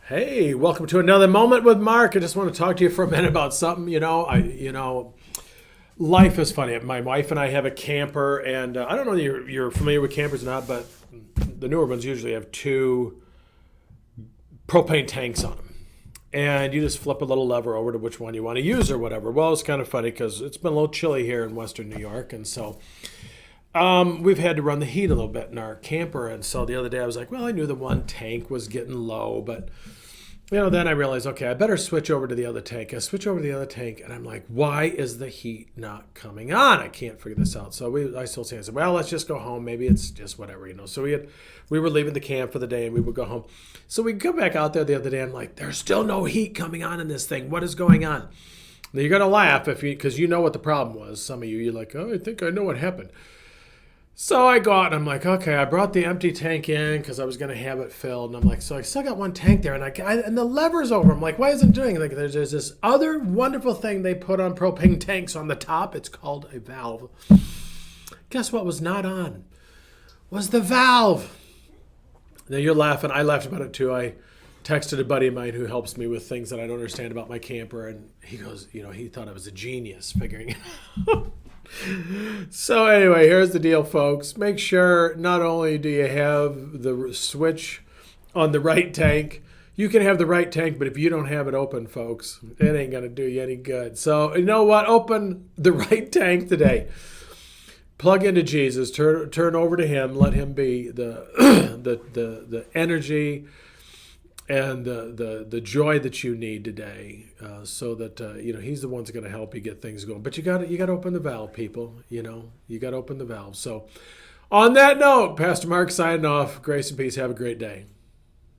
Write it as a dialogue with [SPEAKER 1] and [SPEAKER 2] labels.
[SPEAKER 1] Hey, welcome to another moment with Mark. I just want to talk to you for a minute about something. Life is funny. My wife and I have a camper, and I don't know if you're familiar with campers or not, but the newer ones usually have two propane tanks on them, and you just flip a little lever over to which one you want to use or whatever. Well, it's kind of funny because it's been a little chilly here in Western New York, and so we've had to run the heat a little bit in our camper. And so the other day I was like, well, I knew the one tank was getting low, but then I realized, okay, I better switch over to the other tank. I switch over to the other tank, and I'm like, why is the heat not coming on? I can't figure this out. So I still say, I said, well, let's just go home. Maybe it's just whatever. So we were leaving the camp for the day, and we would go home. So we go back out there the other day. I'm like, there's still no heat coming on in this thing. What is going on? Now you're gonna laugh because you know what the problem was. Some of you're like, oh, I think I know what happened. So I go out and I'm like, okay, I brought the empty tank in because I was going to have it filled. And I'm like, so I still got one tank there. And the lever's over. I'm like, why isn't it doing it? Like, there's this other wonderful thing they put on propane tanks on the top. It's called a valve. Guess what was not on? Was the valve. Now you're laughing. I laughed about it too. I texted a buddy of mine who helps me with things that I don't understand about my camper. And he goes, he thought I was a genius figuring it out. So anyway, here's the deal, folks. Make sure not only do you have the switch on the right tank, you can have the right tank, but if you don't have it open, folks, it ain't going to do you any good. So you know what? Open the right tank today. Plug into Jesus. Turn over to Him. Let Him be the the energy and the joy that you need today, so that He's the one that's going to help you get things going. But you got to open the valve, people. You got to open the valve. So, on that note, Pastor Mark signing off. Grace and peace. Have a great day.